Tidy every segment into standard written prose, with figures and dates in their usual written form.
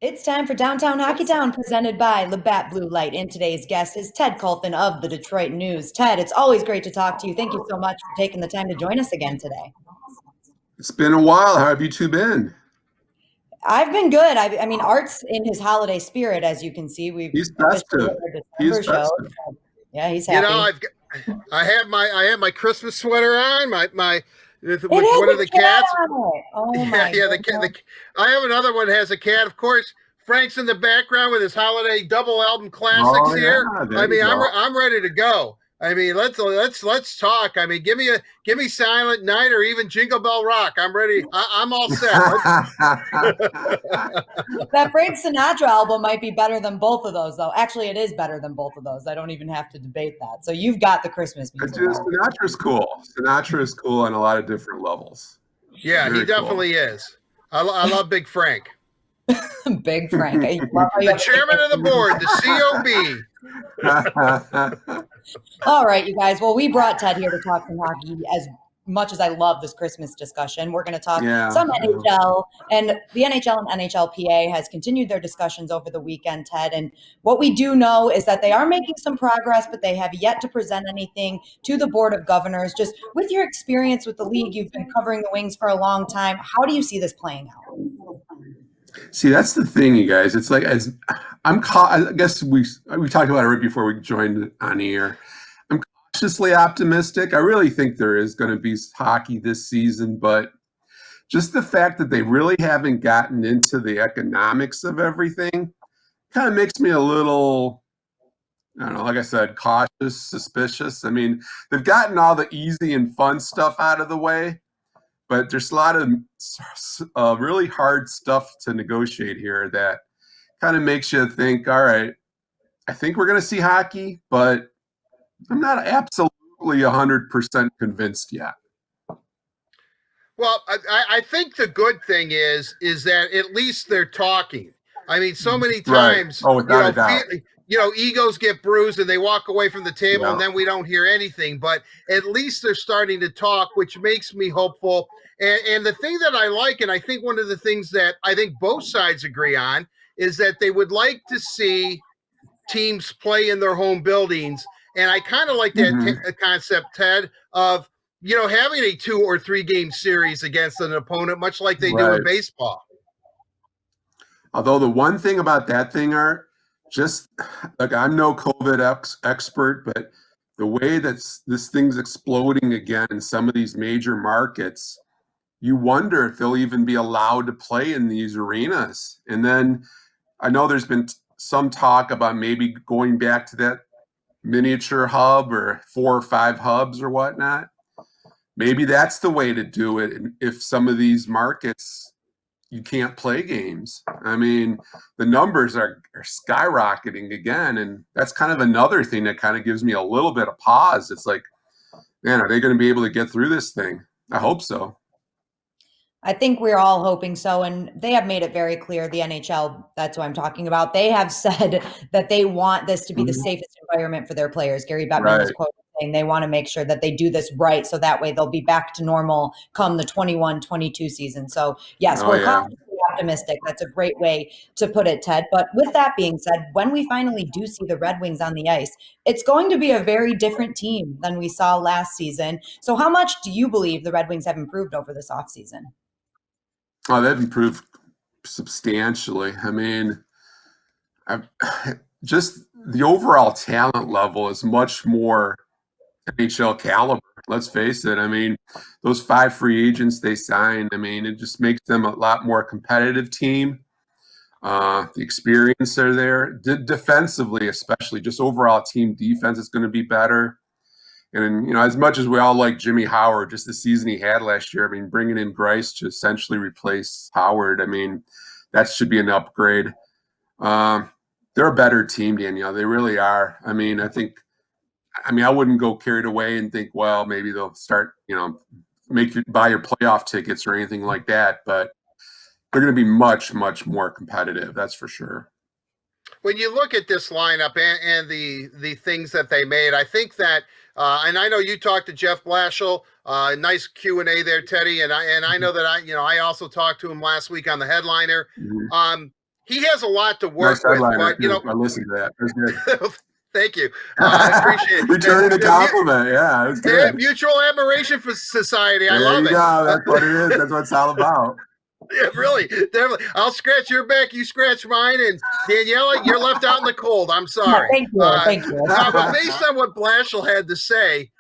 It's time for Downtown Hockeytown, presented by Labatt Blue Light. And today's guest is Ted Kulfan of the Detroit News. Ted, it's always great to talk to you. Thank you so much for taking the time to join us again today. It's been a while. How have you two been? I've been good. I mean, Art's in his holiday spirit, as you can see. We've He's officially festive. hit our He's December show. festive. Yeah, he's You know, happy. I have my Christmas sweater on. With It one has of the a cat cats. on it. Oh my The cat. goodness. I have another one that has a cat. Of course, Frank's in the background with his holiday double album classics Oh here. yeah, there I you mean, go. I'm ready to go. I mean, let's talk. I mean, give me Silent Night or even Jingle Bell Rock. I'm ready. I'm all set. That Frank Sinatra album might be better than both of those, though. Actually, it is better than both of those. I don't even have to debate that. So you've got the Christmas music. Sinatra's cool. Sinatra is cool on a lot of different levels. Yeah, Very he definitely is. I love Big Frank. Big Frank. The chairman of the board, the COB. All right, you guys. Well, we brought Ted here to talk some hockey. As much as I love this Christmas discussion, we're going to talk some NHL, and the NHL and NHLPA has continued their discussions over the weekend, Ted. And what we do know is that they are making some progress, but they have yet to present anything to the Board of Governors. Just with your experience with the league, you've been covering the Wings for a long time. How do you see this playing out? See, that's the thing, you guys. It's like I guess we talked about it right before we joined on air. I'm cautiously optimistic. I really think there is going to be hockey this season, but just the fact that they really haven't gotten into the economics of everything kind of makes me a little, I don't know, like I said, cautious, suspicious. I mean, they've gotten all the easy and fun stuff out of the way, but there's a lot of really hard stuff to negotiate here that kind of makes you think, all right, I think we're going to see hockey, but I'm not absolutely 100% convinced yet. Well, I think the good thing is that at least they're talking. I mean, so many times, right. Without a doubt. Egos get bruised and they walk away from the table, and then we don't hear anything. But at least they're starting to talk, which makes me hopeful. And the thing that I like, and I think one of the things that I think both sides agree on, is that they would like to see teams play in their home buildings. And I kind of like that concept, Ted, of having a 2 or 3 game series against an opponent, much like they do in baseball. Although the one thing about that thing, Art, just like I'm no COVID expert, but the way that this thing's exploding again in some of these major markets, you wonder if they'll even be allowed to play in these arenas. And then I know there's been some talk about maybe going back to that miniature hub or 4 or 5 hubs or whatnot. Maybe that's the way to do it. And if some of these markets, you can't play games. I mean, the numbers are skyrocketing again. And that's kind of another thing that kind of gives me a little bit of pause. It's like, man, are they going to be able to get through this thing? I hope so. I think we're all hoping so. And they have made it very clear, the NHL, that's what I'm talking about. They have said that they want this to be the safest environment for their players. Gary Bettman was quoted saying they want to make sure that they do this right, so that way they'll be back to normal come the 21-22 season. So yes, we're cautiously optimistic. That's a great way to put it, Ted. But with that being said, when we finally do see the Red Wings on the ice, it's going to be a very different team than we saw last season. So how much do you believe the Red Wings have improved over this offseason? Oh, they've improved substantially. I mean, just the overall talent level is much more NHL caliber. Let's face it. I mean, those 5 free agents they signed, I mean, it just makes them a lot more competitive team. The experience are there. Defensively, especially, just overall team defense is going to be better. And, as much as we all like Jimmy Howard, just the season he had last year, I mean, bringing in Greiss to essentially replace Howard, I mean, that should be an upgrade. They're a better team, Danielle. They really are. I mean, I wouldn't go carried away and think, well, maybe they'll start, buy your playoff tickets or anything like that. But they're going to be much, much more competitive. That's for sure. When you look at this lineup and the things that they made, I think that, and I know you talked to Jeff Blashill, nice Q&A there, Teddy, and I know that I also talked to him last week on the Headliner. he has a lot to work nice with, but I listened to that. That's good. Thank you. I appreciate it. Returning the compliment. Yeah, it was good. Mutual admiration for society. I love it. There you go. That's what it is. That's what it's all about. Yeah, really, definitely. I'll scratch your back, you scratch mine, and Daniella, you're left out in the cold. I'm sorry. Thank you. But based on what Blashill had to say,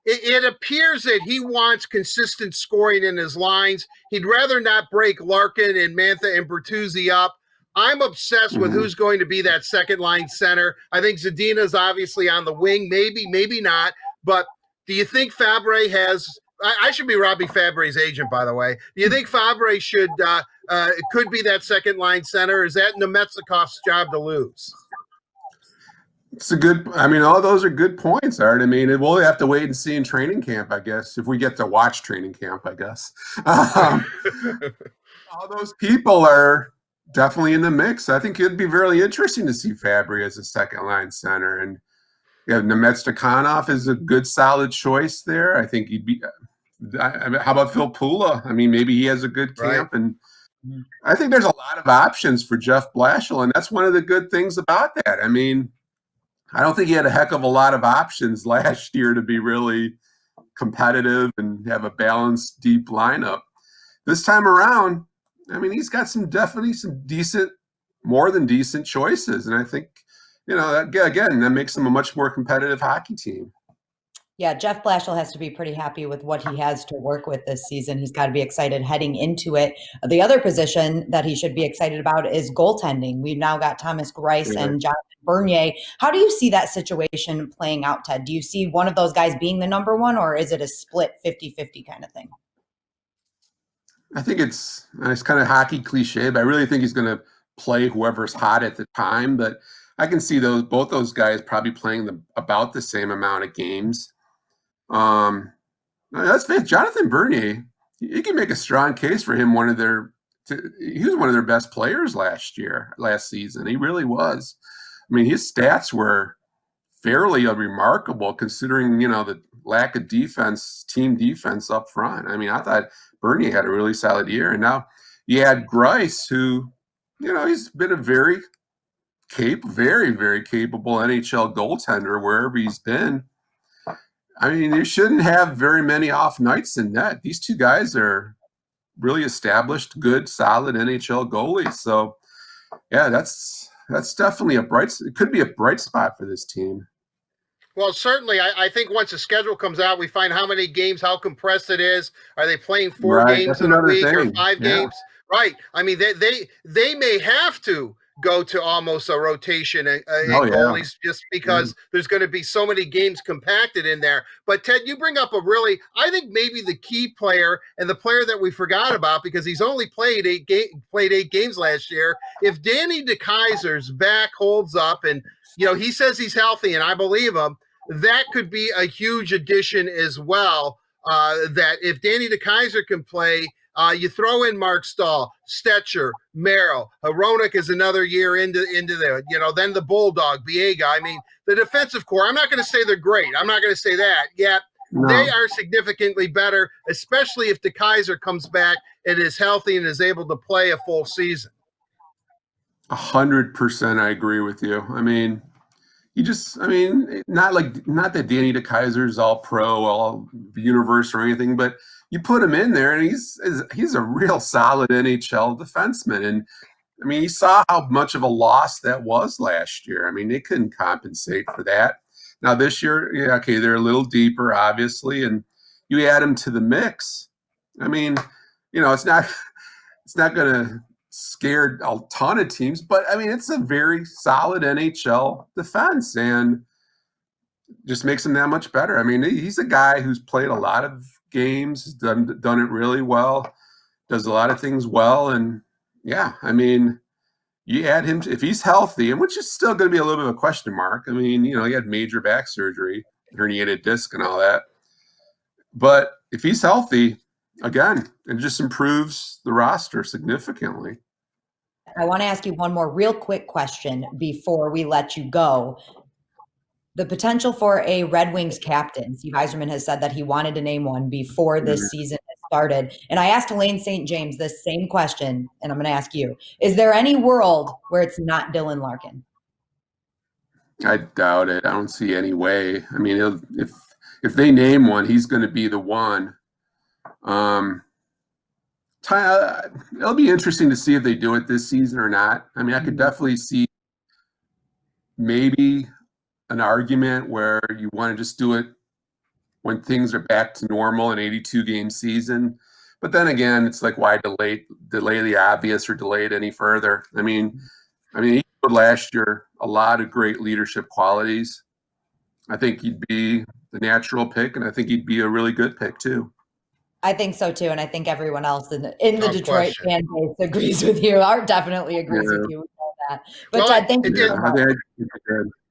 it appears that he wants consistent scoring in his lines. He'd rather not break Larkin and Mantha and Bertuzzi up. I'm obsessed with who's going to be that second line center. I think Zadina's obviously on the wing, maybe not. But do you think Fabre has? I should be Robbie Fabre's agent, by the way. Do you think Fabre could be that second line center? Or is that Nemetsikoff's job to lose? It's a good. I mean, all those are good points, Art. I mean, we'll have to wait and see in training camp, I guess, if we get to watch training camp, I guess. All those people are definitely in the mix. I think it'd be really interesting to see Fabre as a second line center, and Nemetstikov is a good, solid choice there. I think he'd be. How about Phil Pula? I mean, maybe he has a good camp, and I think there's a lot of options for Jeff Blashill, and that's one of the good things about that. I mean, I don't think he had a heck of a lot of options last year to be really competitive and have a balanced, deep lineup. This time around, I mean, he's got definitely some decent, more than decent choices. And I think, that makes him a much more competitive hockey team. Yeah, Jeff Blashill has to be pretty happy with what he has to work with this season. He's got to be excited heading into it. The other position that he should be excited about is goaltending. We've now got Thomas Greiss and Jonathan Bernier. How do you see that situation playing out, Ted? Do you see one of those guys being the number one, or is it a split 50-50 kind of thing? I think it's kind of hockey cliche, but I really think he's going to play whoever's hot at the time. But I can see both those guys probably playing about the same amount of games. That's fair. Jonathan Bernier, you can make a strong case for him. He was one of their best players last season. He really was. I mean, his stats were fairly remarkable considering, the lack of team defense up front. I mean, I thought Bernier had a really solid year. And now you had Greiss, who, he's been a very, very capable NHL goaltender wherever he's been. I mean, you shouldn't have very many off nights in net. These two guys are really established, good, solid NHL goalies. So, yeah, that's definitely it could be a bright spot for this team. Well, certainly, I think once the schedule comes out, we find how many games, how compressed it is. Are they playing 4 games in a week or 5 games? Right. I mean, they may have to go to almost a rotation in goalies just because there's going to be so many games compacted in there. But Ted, you bring up I think maybe the key player and the player that we forgot about because he's only played 8 games last year. If Danny DeKeyser's back holds up and he says he's healthy and I believe him, that could be a huge addition as well. That if Danny DeKeyser can play, you throw in Mark Stahl, Stetcher, Merrill, Hronek is another year into there. Then the Bulldog, Biega. I mean, the defensive core, I'm not going to say they're great. I'm not going to say that yet. No. They are significantly better, especially if DeKeyser comes back and is healthy and is able to play a full season. 100% I agree with you. I mean, not that Danny DeKeyser is all pro, all universe or anything, but you put him in there and he's a real solid NHL defenseman. And I mean, you saw how much of a loss that was last year. I mean, they couldn't compensate for that. Now this year, they're a little deeper, obviously, and you add them to the mix. I mean, it's not going to scare a ton of teams, but I mean, it's a very solid NHL defense and just makes him that much better. I mean, he's a guy who's played a lot of games, done it really well, does a lot of things well. And yeah, I mean, you add him if he's healthy, and which is still going to be a little bit of a question mark. I mean, he had major back surgery, herniated disc and all that. But if he's healthy, again, it just improves the roster significantly. I want to ask you one more real quick question before we let you go. The potential for a Red Wings captain. Steve Yzerman has said that he wanted to name one before this season has started. And I asked Elaine St. James this same question, and I'm going to ask you. Is there any world where it's not Dylan Larkin? I doubt it. I don't see any way. I mean, if they name one, he's going to be the one. It'll be interesting to see if they do it this season or not. I mean, I could definitely see maybe an argument where you want to just do it when things are back to normal, an 82-game season. But then again, it's like, why delay the obvious or delay it any further? I mean, he showed last year a lot of great leadership qualities. I think he'd be the natural pick, and I think he'd be a really good pick too. I think so too, and I think everyone else in the Detroit fan base agrees with you. Art definitely agrees with you with all that. But Ted, thank you.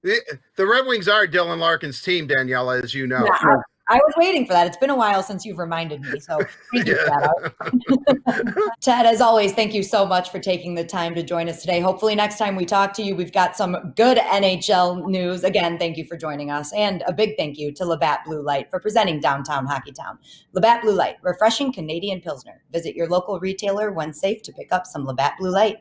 The Red Wings are Dylan Larkin's team, Daniella, as you know. Yeah, I was waiting for that. It's been a while since you've reminded me, so thank you for that. Ted, as always, thank you so much for taking the time to join us today. Hopefully next time we talk to you, we've got some good NHL news. Again, thank you for joining us, and a big thank you to Labatt Blue Light for presenting Downtown Hockeytown. Labatt Blue Light, refreshing Canadian Pilsner. Visit your local retailer when safe to pick up some Labatt Blue Light.